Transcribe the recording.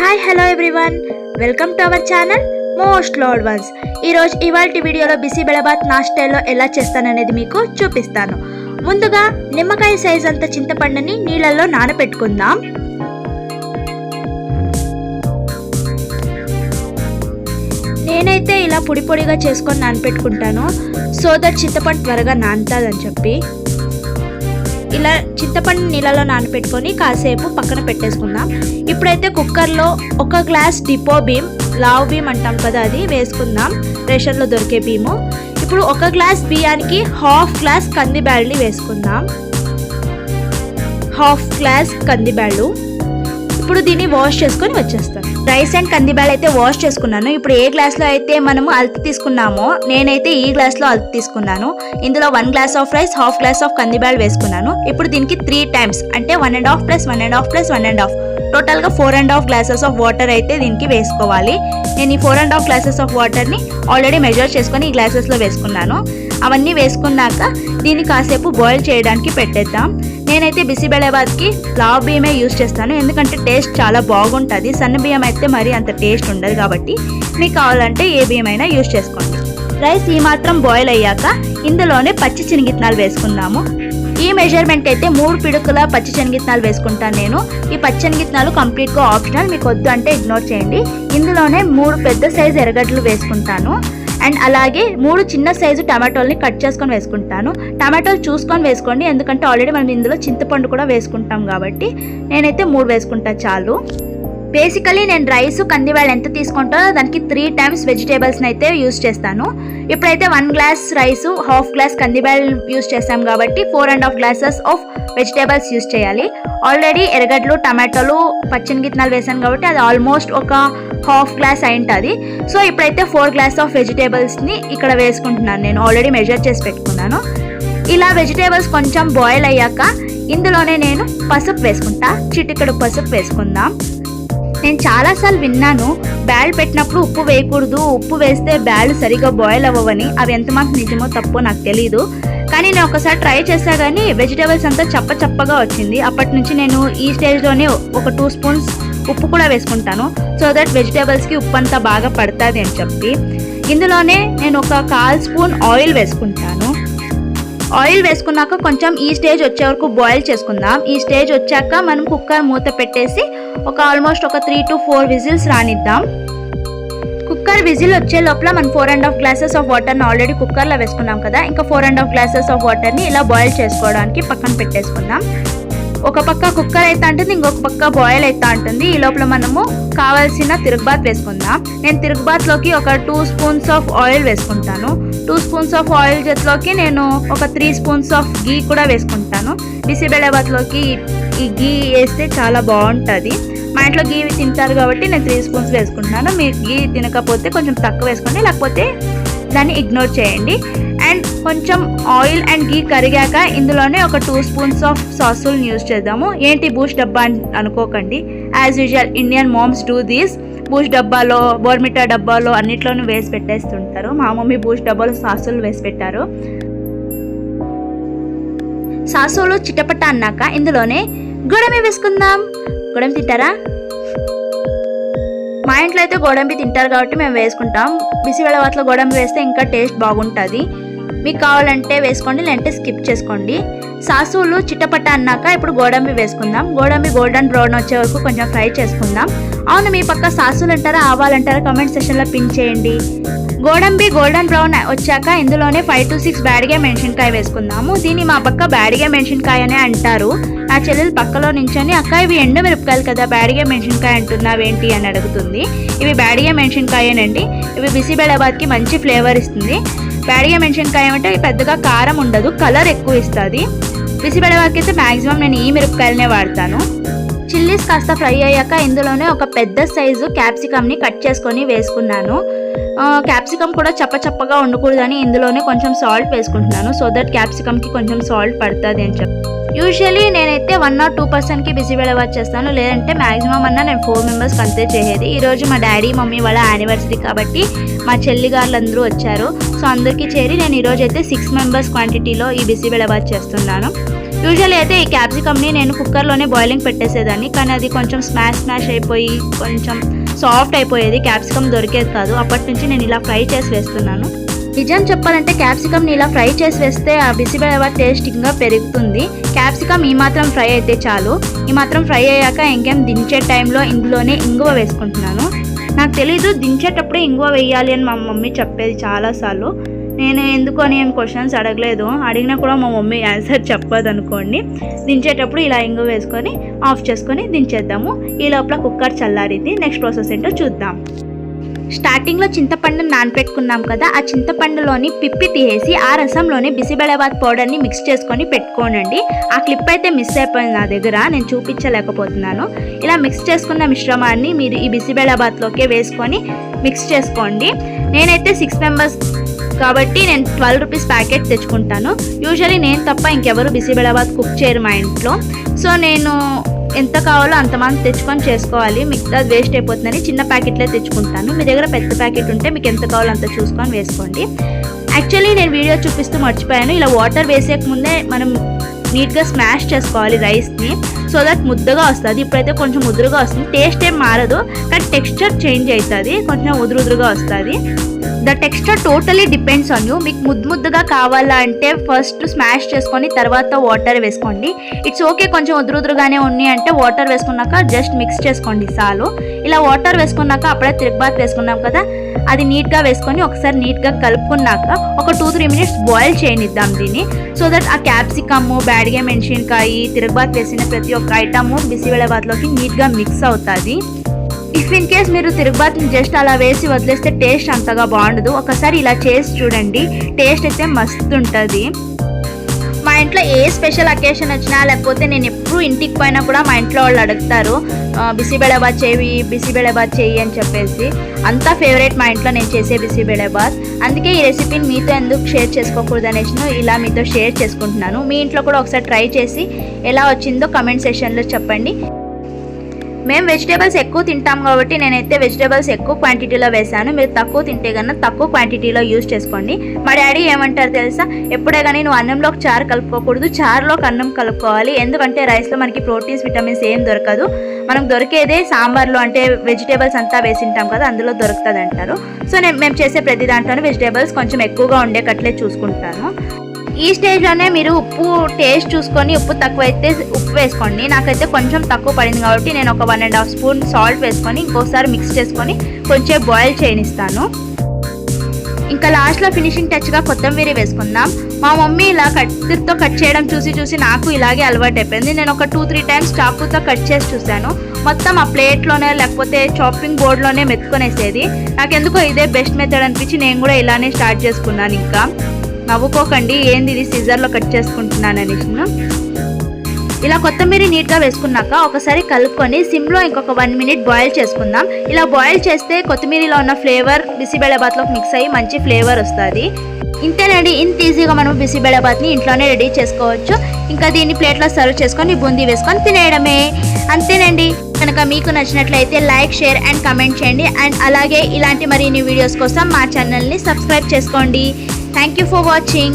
Hi hello everyone, welcome to our channel most loved ones. ఇవాల్టి వీడియోలో బిసిబెళబాత్ నా స్టైల్లో ఎలా చేస్తాననేది మీకు చూపిస్తాను. ముందుగా నిమ్మకాయ సైజ్ అంత చింతపండుని నీళ్ళల్లో నానబెట్టుకుందాం. నేనైతే ఇలా పొడి పొడిగా చేసుకొని నానబెట్టుకుంటాను, సో దట్ చింతపండు త్వరగా నానుతుందని చెప్పి. ఇలా చింతపండు నీళ్ళలో నానబెట్టుకొని కాసేపు పక్కన పెట్టేసుకుందాం. ఇప్పుడైతే కుక్కర్లో 1 గ్లాస్ డిపో బీమ్, లావ్ బీమ్ అంటాం కదా, అది వేసుకుందాం. రేషన్లో దొరికే బీము. ఇప్పుడు 1 గ్లాస్ బియ్యానికి 1/2 గ్లాస్ కందిబ్యాళ్ళని వేసుకుందాం. 1/2 గ్లాస్ కందిబ్యాళ్ళు. ఇప్పుడు దీన్ని వాష్ చేసుకొని వచ్చేస్తాను. రైస్ అండ్ కందిబ్యాళ్ళు అయితే వాష్ చేసుకున్నాను. ఇప్పుడు ఏ గ్లాస్లో అయితే మనము అల్తి తీసుకున్నామో, నేనైతే ఈ గ్లాస్లో అల్తి తీసుకున్నాను. ఇందులో 1 glass of rice, 1/2 glass of కందిబ్యాళ్ళు వేసుకున్నాను. ఇప్పుడు దీనికి 3 టైమ్స్ అంటే 1.5 + 1.5 + 1.5 టోటల్గా 4.5 గ్లాసెస్ ఆఫ్ వాటర్ అయితే దీనికి వేసుకోవాలి. నేను ఈ 4.5 గ్లాసెస్ ఆఫ్ వాటర్ని ఆల్రెడీ మెజర్ చేసుకొని ఈ గ్లాసెస్లో వేసుకున్నాను. అవన్నీ వేసుకున్నాక దీన్ని కాసేపు బాయిల్ చేయడానికి పెట్టేద్దాం. నేనైతే బిసిబెళబాత్కి లావ్ బియ్యమే యూజ్ చేస్తాను, ఎందుకంటే టేస్ట్ చాలా బాగుంటుంది. సన్న బియ్యం అయితే మరీ అంత టేస్ట్ ఉండదు, కాబట్టి మీకు కావాలంటే ఏ బియ్యం అయినా యూజ్ చేసుకోండి. రైస్ ఈ మాత్రం బాయిల్ అయ్యాక ఇందులోనే పచ్చి శనగిత్తనాలు వేసుకుందాము. ఈ మెజర్మెంట్ అయితే 3 పిడుకుల పచ్చి శనగిత్తనాలు వేసుకుంటాను నేను. ఈ పచ్చి శనగిత్తనాలు కంప్లీట్గా ఆప్షనల్, మీకు వద్దు అంటే ఇగ్నోర్ చేయండి. ఇందులోనే 3 పెద్ద సైజు ఎర్రగడ్డలు వేసుకుంటాను. అండ్ అలాగే 3 చిన్న సైజు టమాటోల్ని కట్ చేసుకొని వేసుకుంటాను. టమాటోలు చూసుకొని వేసుకోండి, ఎందుకంటే ఆల్రెడీ మనం ఇందులో చింతపండు కూడా వేసుకుంటాం కాబట్టి నేనైతే 3 వేసుకుంటా చాలు. బేసికలీ నేను రైస్ కందిబ్యాళ్ళు ఎంత తీసుకుంటానో దానికి 3 టైమ్స్ వెజిటేబుల్స్ని అయితే యూజ్ చేస్తాను. ఇప్పుడైతే 1 గ్లాస్ రైస్, 1/2 గ్లాస్ కందిబ్యాళ్ళు యూజ్ చేస్తాం కాబట్టి 4.5 గ్లాసెస్ ఆఫ్ వెజిటేబుల్స్ యూజ్ చేయాలి. ఆల్రెడీ ఎర్రగడ్డలు, టమాటోలు, పచ్చనిగిత్తనాలు వేసాను కాబట్టి అది ఆల్మోస్ట్ ఒక 1/2 గ్లాస్ అయింటుంది. సో ఇప్పుడైతే 4 గ్లాస్ ఆఫ్ వెజిటేబుల్స్ని ఇక్కడ వేసుకుంటున్నాను. నేను ఆల్రెడీ మెజర్ చేసి పెట్టుకున్నాను. ఇలా వెజిటేబుల్స్ కొంచెం బాయిల్ అయ్యాక ఇందులోనే నేను పసుపు వేసుకుంటా. చిటికెడు పసుపు వేసుకుందాం. నేను చాలాసార్లు విన్నాను బ్యాళ్ళు పెట్టినప్పుడు ఉప్పు వేయకూడదు, ఉప్పు వేస్తే బ్యాళ్ళు సరిగా బాయిల్ అవ్వవని. అవి ఎంతమంది నిజమో తప్పో నాకు తెలీదు, కానీ నేను ఒకసారి ట్రై చేసా కానీ వెజిటేబుల్స్ అంతా చప్పగా వచ్చింది. అప్పటి నుంచి నేను ఈ స్టేజ్లోనే ఒక 2 స్పూన్స్ ఉప్పు కూడా వేసుకుంటాను, సో దట్ వెజిటేబుల్స్కి ఉప్పు అంతా బాగా పడుతుంది అని చెప్పి. ఇందులోనే నేను ఒక 1/4 స్పూన్ ఆయిల్ వేసుకుంటాను. ఆయిల్ వేసుకున్నాక కొంచెం ఈ స్టేజ్ వచ్చే వరకు బాయిల్ చేసుకుందాం. ఈ స్టేజ్ వచ్చాక మనం కుక్కర్ మూత పెట్టేసి ఆల్మోస్ట్ ఒక 3 to 4 విజిల్స్ రానిద్దాం. కుక్కర్ విజిల్ వచ్చే లోపల మనం 4.5 గ్లాసెస్ ఆఫ్ వాటర్ని ఆల్రెడీ కుక్కర్లో వేసుకున్నాం కదా, ఇంకా 4.5 గ్లాసెస్ ఆఫ్ వాటర్ని ఇలా బాయిల్ చేసుకోవడానికి పక్కన పెట్టేసుకుందాం. ఒక పక్క కుక్కర్ అయితే ఉంటుంది, ఇంకొక పక్క బాయిల్ అయితే ఉంటుంది. ఈ లోపల మనము కావాల్సిన తిరుగుబాత్ వేసుకుందాం. నేను తిరుగుబాత్లోకి ఒక 2 స్పూన్స్ ఆఫ్ ఆయిల్ వేసుకుంటాను. 2 స్పూన్స్ ఆఫ్ ఆయిల్ చేతిలోకి నేను ఒక 3 స్పూన్స్ ఆఫ్ గీ కూడా వేసుకుంటాను. బిసిబెళబాత్లోకి ఈ గీ వేస్తే చాలా బాగుంటుంది. మా ఇంట్లో గీ తింటారు కాబట్టి నేను 3 స్పూన్స్ వేసుకుంటున్నాను. మీరు గీ తినకపోతే కొంచెం తక్కువ వేసుకోండి, లేకపోతే దాన్ని ఇగ్నోర్ చేయండి. అండ్ కొంచెం ఆయిల్ అండ్ గీ కరిగాక ఇందులోనే ఒక 2 స్పూన్స్ ఆఫ్ సాసులను యూజ్ చేద్దాము. ఏంటి బూస్ట్ డబ్బా అని అనుకోకండి, as usual Indian moms do these. Boost డబ్బాలో, బోర్మిటా డబ్బాలో అన్నిట్లోనూ వేసి పెట్టేస్తుంటారు. మా మమ్మీ బూస్ట్ డబ్బాలో సాసులు వేసి పెట్టారు. సాసులు చిటపట అన్నాక ఇందులోనే గోడంబి వేసుకుందాం. గోడంబి తింటారా? మా ఇంట్లో అయితే గోడంబి తింటారు కాబట్టి మేము వేసుకుంటాం. బిసిబెళబాత్లో గోడంబి వేస్తే ఇంకా టేస్ట్ బాగుంటుంది. మీకు కావాలంటే వేసుకోండి, లేదంటే స్కిప్ చేసుకోండి. సాసులు చిటపట అన్నాక ఇప్పుడు గోడంబి వేసుకుందాం. గోడంబి గోల్డెన్ బ్రౌన్ వచ్చే వరకు కొంచెం ఫ్రై చేసుకుందాం. అవును, మీ పక్క సాసులు అంటారా, ఆవాలంటారా? కామెంట్ సెక్షన్లో పిన్ చేయండి. గోడంబి గోల్డెన్ బ్రౌన్ వచ్చాక ఇందులోనే 5 to 6 బ్యాడిగే మెంషన్కాయ వేసుకుందాము. దీన్ని మా పక్క బ్యాడిగే మెంషన్కాయ అనే అంటారు. నా చెల్లెలు పక్కలో నించొని, అక్క ఇవి ఎండు మిరపకాయలు కదా, బ్యాడిగే మెంషన్కాయ అంటున్నావేంటి అని అడుగుతుంది. ఇవి బ్యాడిగే మెంషన్కాయనండి. ఇవి బిసిబెళబాత్కి మంచి ఫ్లేవర్ ఇస్తుంది. బ్యాడిగే మెంషన్కాయ అంటే పెద్దగా కారం ఉండదు, కలర్ ఎక్కువ ఇస్తుంది. బిసిబెళబాత్కి అయితే మ్యాక్సిమం నేను ఈ మిరపకాయలనే వాడతాను. చిల్లీస్ కాస్త ఫ్రై అయ్యాక ఇందులోనే ఒక పెద్ద సైజు క్యాప్సికమ్ని కట్ చేసుకొని వేసుకున్నాను. క్యాప్సికమ్ కూడా చప్పగా ఉండకూడదని ఇందులోనే కొంచెం సాల్ట్ వేసుకుంటున్నాను, సో దట్ క్యాప్సికమ్కి కొంచెం సాల్ట్ పడుతుంది అని చెప్పి. యూజువలీ నేనైతే 1 or 2%కి బిసిబెళబాత్ చేస్తాను, లేదంటే మ్యాక్సిమం అన్నా నేను 4 మెంబర్స్కి అంతే చేసేది. ఈరోజు మా డాడీ మమ్మీ వాళ్ళ యానివర్సరీ కాబట్టి మా చెల్లి గారులు అందరూ వచ్చారు. సో అందరికీ చేరి నేను ఈరోజు అయితే 6 మెంబర్స్ క్వాంటిటీలో ఈ బిసిబెళబాత్ చేస్తున్నాను. యూజువల్లీ అయితే ఈ క్యాప్సికమ్ని నేను కుక్కర్లోనే బాయిలింగ్ పెట్టేసేదాన్ని, కానీ అది కొంచెం స్మాష్ అయిపోయి కొంచెం సాఫ్ట్ అయిపోయేది, క్యాప్సికమ్ దొరికేది కాదు. అప్పటి నుంచి నేను ఇలా ఫ్రై చేసి వేస్తున్నాను. నిజం చెప్పాలంటే క్యాప్సికమ్ని ఇలా ఫ్రై చేసి వేస్తే ఆ బిసిబెళబాత్ టేస్ట్ ఇంకా పెరుగుతుంది. క్యాప్సికమ్ ఈ మాత్రం ఫ్రై అయితే చాలు. ఈ మాత్రం ఫ్రై అయ్యాక ఇంకేం దించే టైంలో ఇందులోనే ఇంగువ వేసుకుంటున్నాను. నాకు తెలీదు దించేటప్పుడే ఇంగువ వేయాలి అని మా మమ్మీ చెప్పేది చాలాసార్లు. నేను ఎందుకు అని ఏం క్వశ్చన్స్ అడగలేదు, అడిగినా కూడా మా మమ్మీ ఆన్సర్ చెప్పదు అనుకోండి. దించేటప్పుడు ఇలా ఇంగువ వేసుకొని ఆఫ్ చేసుకొని దించేద్దాము. ఈ లోపల కుక్కర్ చల్లారింది. నెక్స్ట్ ప్రాసెస్ ఏంటో చూద్దాం. స్టార్టింగ్లో చింతపండుని నానపెట్టుకున్నాం కదా, ఆ చింతపండులోని పిప్పి తీసేసి ఆ రసంలోనే బిసిబెళబాత్ పౌడర్ని మిక్స్ చేసుకొని పెట్టుకోనండి. ఆ క్లిప్ అయితే మిస్ అయిపోయింది నా దగ్గర, నేను చూపించలేకపోతున్నాను. ఇలా మిక్స్ చేసుకున్న మిశ్రమాన్ని మీరు ఈ బిసిబెళబాత్లోకే వేసుకొని మిక్స్ చేసుకోండి. నేనైతే 6 మెంబర్స్ కాబట్టి నేను 12 రూపీస్ ప్యాకెట్ తెచ్చుకుంటాను. యూజువల్లీ నేను తప్ప ఇంకెవరు బిసిబెళబాత్ కుక్ చేయరు మా ఇంట్లో. సో నేను ఎంత కావాలో అంతమంది తెచ్చుకొని చేసుకోవాలి, మిగతా వేస్ట్ అయిపోతుందని చిన్న ప్యాకెట్లే తెచ్చుకుంటాను. మీ దగ్గర పెద్ద ప్యాకెట్ ఉంటే మీకు ఎంత కావాలో అంత చూసుకొని వేసుకోండి. యాక్చువల్లీ నేను వీడియో చూపిస్తూ మర్చిపోయాను, ఇలా వాటర్ వేసేక ముందే మనం నీట్గా స్మాష్ చేసుకోవాలి రైస్ని, సో దట్ ముద్దగా వస్తుంది. ఇప్పుడైతే కొంచెం ముదురుగా వస్తుంది, టేస్ట్ ఏం మారదు కానీ టెక్స్చర్ చేంజ్ అవుతుంది, కొంచెం ఉదురుగా వస్తుంది. The texture totally depends on you. మీకు ముద్దుగా కావాలంటే ఫస్ట్ స్మాష్ చేసుకొని తర్వాత వాటర్ వేసుకోండి. ఇట్స్ ఓకే కొంచెం ఉదురుగానే ఉన్నాయి అంటే వాటర్ వేసుకున్నాక జస్ట్ మిక్స్ చేసుకోండి చాలు. ఇలా వాటర్ వేసుకున్నాక అప్పుడే తిరగబాత్ వేసుకున్నాం కదా, అది నీట్గా వేసుకొని ఒకసారి నీట్గా కలుపుకున్నాక ఒక 2-3 మినిట్స్ బాయిల్ చేయనిద్దాం దీన్ని, సో దట్ ఆ క్యాప్సికమ్, బ్యాడిగే మెంషిన్కాయ, తిరగబాత్ వేసిన ప్రతి ఒక్క ఐటమ్ బిసిబెళబాత్లోకి నీట్గా మిక్స్ అవుతుంది. ఇఫ్ ఇన్ కేస్ మీరు తిరగబాత్ని జస్ట్ అలా వేసి వదిలేస్తే టేస్ట్ అంతగా బాగుండదు. ఒకసారి ఇలా చేసి చూడండి, టేస్ట్ అయితే మస్తు ఉంటుంది. మా ఇంట్లో ఏ స్పెషల్ అకేషన్ వచ్చినా లేకపోతే నేను ఎప్పుడు ఇంటికి పోయినా కూడా మా ఇంట్లో వాళ్ళు అడుగుతారు బిసిబెళబాత్ చేయి అని చెప్పేసి. అంతా ఫేవరెట్ మా ఇంట్లో నేను చేసే బిసిబెళబాత్. అందుకే ఈ రెసిపీని మీతో ఎందుకు షేర్ చేసుకోకూడదు అనేసి ఇలా మీతో షేర్ చేసుకుంటున్నాను. మీ ఇంట్లో కూడా ఒకసారి ట్రై చేసి ఎలా వచ్చిందో కమెంట్ సెక్షన్లో చెప్పండి. మేము వెజిటేబుల్స్ ఎక్కువ తింటాం కాబట్టి నేనైతే వెజిటేబుల్స్ ఎక్కువ క్వాంటిటీలో వేసాను. మీరు తక్కువ తింటే కన్నా తక్కువ క్వాంటిటీలో యూజ్ చేసుకోండి. మా డాడీ ఏమంటారు తెలుసా, ఎప్పుడే కానీ నువ్వు అన్నంలోకి చారు కలుపుకోకూడదు, చారులోకి అన్నం కలుపుకోవాలి. ఎందుకంటే రైస్లో మనకి ప్రోటీన్స్, విటమిన్స్ ఏం దొరకదు, మనకు దొరికేదే సాంబార్లో, అంటే వెజిటేబుల్స్ అంతా వేసింటాం కదా అందులో దొరుకుతుంది అంటారు. సో మేము చేసే ప్రతి దాంట్లోనే వెజిటేబుల్స్ కొంచెం ఎక్కువగా ఉండేటట్లే చూసుకుంటాను. ఈ స్టేజ్లోనే మీరు ఉప్పు టేస్ట్ చూసుకొని ఉప్పు తక్కువ అయితే ఉప్పు వేసుకోండి. నాకైతే కొంచెం తక్కువ పడింది కాబట్టి నేను ఒక 1.5 స్పూన్ సాల్ట్ వేసుకొని ఇంకోసారి మిక్స్ చేసుకొని కొంచెం బాయిల్ చేయనిస్తాను. ఇంకా లాస్ట్లో ఫినిషింగ్ టచ్గా కొత్తిమీర వేసుకుందాం. మా మమ్మీ ఇలా కత్తితో కట్ చేయడం చూసి నాకు ఇలాగే అలవాటు అయిపోయింది. నేను ఒక 2-3 టైమ్స్ చాకుతో కట్ చేసి చూశాను, మొత్తం ఆ ప్లేట్లోనే లేకపోతే చాపింగ్ బోర్డ్లోనే మెత్తుకొనేసేది. నాకెందుకో ఇదే బెస్ట్ మెథడ్ అనిపించి నేను కూడా ఇలానే స్టార్ట్ చేసుకున్నాను. ఇంకా నవ్వుకోకండి, ఏంది ఇది సిజర్లో కట్ చేసుకుంటున్నాను అనేసి. ఇలా కొత్తిమీర నీట్గా వేసుకున్నాక ఒకసారి కలుపుకొని సిమ్లో ఇంకొక 1 మినిట్ బాయిల్ చేసుకుందాం. ఇలా బాయిల్ చేస్తే కొత్తిమీరలో ఉన్న ఫ్లేవర్ బిసిబెళబాత్లోకి మిక్స్ అయ్యి మంచి ఫ్లేవర్ వస్తుంది. ఇంతేనండి, ఇంత ఈజీగా మనం బిసిబెళబాత్ని ఇంట్లోనే రెడీ చేసుకోవచ్చు. ఇంకా దీన్ని ప్లేట్లో సర్వ్ చేసుకొని బూందీ వేసుకొని తినేయడమే, అంతేనండి. కనుక మీకు నచ్చినట్లయితే లైక్, షేర్ అండ్ కమెంట్ చేయండి. అండ్ అలాగే ఇలాంటి మరిన్ని వీడియోస్ కోసం మా ఛానల్ని సబ్స్క్రైబ్ చేసుకోండి. Thank you for watching.